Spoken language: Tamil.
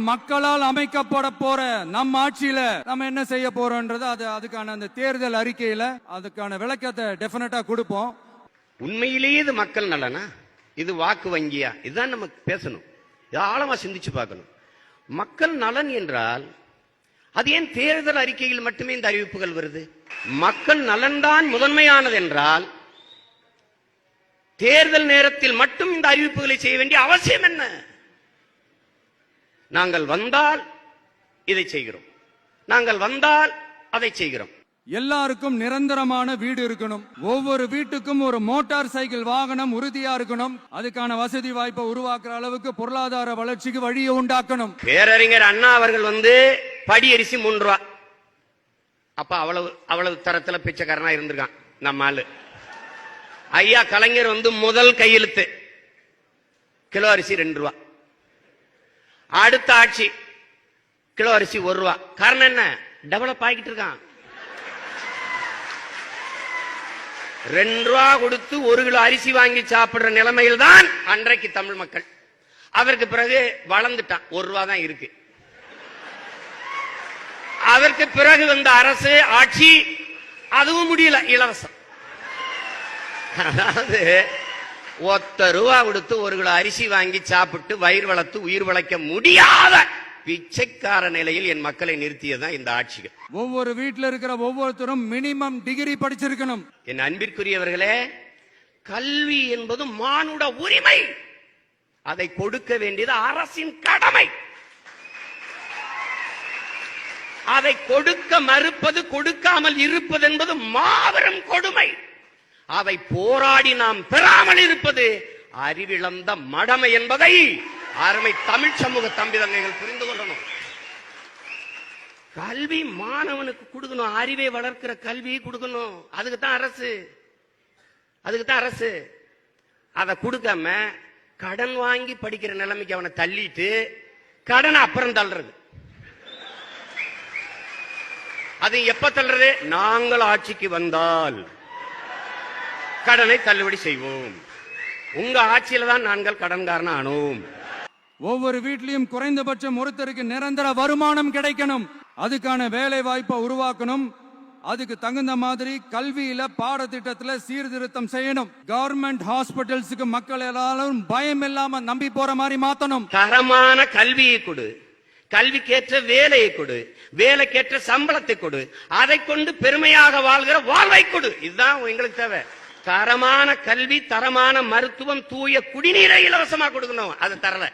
மக்களால் அமைக்கப்பட போற நம் ஆட்சியில நம்ம என்ன செய்ய போறோம்ன்றது அதுக்கான அந்த தேர்தல் அறிக்கையில அதுக்கான விளக்கத்தை டெஃபினட்டா கொடுப்போம். உண்மையிலேயே இது மக்கள் நலனா, இது வாக்கு வங்கியா? இதுதான் நம்ம பேசணும். ஆழமா சிந்திச்சு பார்க்கணும். மக்கள் நலன் என்றால் அது ஏன் தேர்தல் அறிக்கையில் மட்டுமே இந்த அறிவிப்புகள் வருது? மக்கள் நலன் தான் முதன்மையானது என்றால் தேர்தல் நேரத்தில் மட்டும் இந்த அறிவிப்புகளை செய்ய வேண்டிய அவசியம் என்ன? நாங்கள் வந்தால் இதை செய்கிறோம், நாங்கள் வந்தால் அதை செய்கிறோம். எல்லாருக்கும் நிரந்தரமான வீடு இருக்கணும். ஒவ்வொரு வீட்டுக்கும் ஒரு மோட்டார் சைக்கிள் வாகனம் உறுதியா இருக்கணும். அதுக்கான வசதி வாய்ப்பை உருவாக்குற அளவுக்கு பொருளாதார வளர்ச்சிக்கு வழியை உண்டாக்கணும். பேரறிஞர் அண்ணா அவர்கள் படி அரிசி 3 ரூபா. அப்ப அவ்வளவு தரத்துல பிச்சைக்காரனா இருந்திருக்கான் நம்ம ஆளு. ஐயா கலைஞர் முதல் கையெழுத்து கிலோ அரிசி 2 ரூபா. அடுத்த ஆட்சி கிலோ அரிசி 1 ரூபா. காரணம் என்ன? டெவலப் ஆகிட்டு இருக்கான். 2 ரூபா கொடுத்து 1 கிலோ அரிசி வாங்கி சாப்பிடுற நிலைமையில் தான் அன்றைக்கு தமிழ் மக்கள். அதற்கு பிறகு வளர்ந்துட்டான். 1 ரூபா தான் இருக்கு. அதற்கு பிறகு வந்த அரசு ஆட்சி அதுவும் முடியல, இலவசம். அதாவது 1 ரூபா கொடுத்து 1 கிலோ அரிசி வாங்கி சாப்பிட்டு வயிறு வளர்த்து உயிர் வளைக்க முடியாத பிச்சைக்கார நிலையில் என் மக்களை நிறுத்தியதான் இந்த ஆட்சிகள். ஒவ்வொரு வீட்டில் இருக்கிற ஒவ்வொருத்தரும் மினிமம் டிகிரி படிச்சிருக்கணும். என் அன்பிற்குரியவர்களே, கல்வி என்பது மானுட உரிமை. அதை கொடுக்க வேண்டியது அரசின் கடமை. அதை கொடுக்க மறுப்பது, கொடுக்காமல் இருப்பது என்பது மாபெரும் கொடுமை. அதை போராடி நாம் பெறாமல் இருப்பது அறிவிழந்த மடமை என்பதை அருமை தமிழ் சமூக தம்பிதங்கைகள் புரிந்து கொள்ளணும். கல்வி மாணவனுக்கு கொடுக்கணும், அறிவை வளர்க்கிற கல்வியை கொடுக்கணும். அதுக்குத்தான் அரசு. அதை கொடுக்காம கடன் வாங்கி படிக்கிற நிலைமைக்கு அவனை தள்ளிட்டு கடனை அப்புறம் தள்ளுறது. அது எப்ப தள்ளுறது? நாங்கள் ஆட்சிக்கு வந்தால் கடனை தள்ளுபடி செய்வோம். உங்க ஆட்சியில தான் நாங்கள் கடன்காரன் ஆனோம். ஒவ்வொரு வீட்லயும் குறைந்தபட்சம் ஒருத்தருக்கு நிரந்தர வருமானம் கிடைக்கணும். அதுக்கான வேலை வாய்ப்பை உருவாக்கணும். அதுக்கு தகுந்த மாதிரி கல்வியில பாடத்திட்டத்துல சீர்திருத்தம் செய்யணும். கவர்மெண்ட் ஹாஸ்பிட்டல்ஸுக்கு மக்கள் எல்லாரும் பயம் இல்லாம நம்பி போற மாதிரி மாத்தணும். தரமான கல்வியை கொடு, கல்விக்கேற்ற வேலையை கொடு, வேலைக்கேற்ற சம்பளத்தை கொடு, அதை கொண்டு பெருமையாக வாழ்கிற வாழ்வை கொடு. இதுதான் எங்களுக்கு தேவை. தரமான கல்வி, தரமான மருத்துவம், தூய குடிநீரை இலவசமா கொடுக்கணும். அது தரல.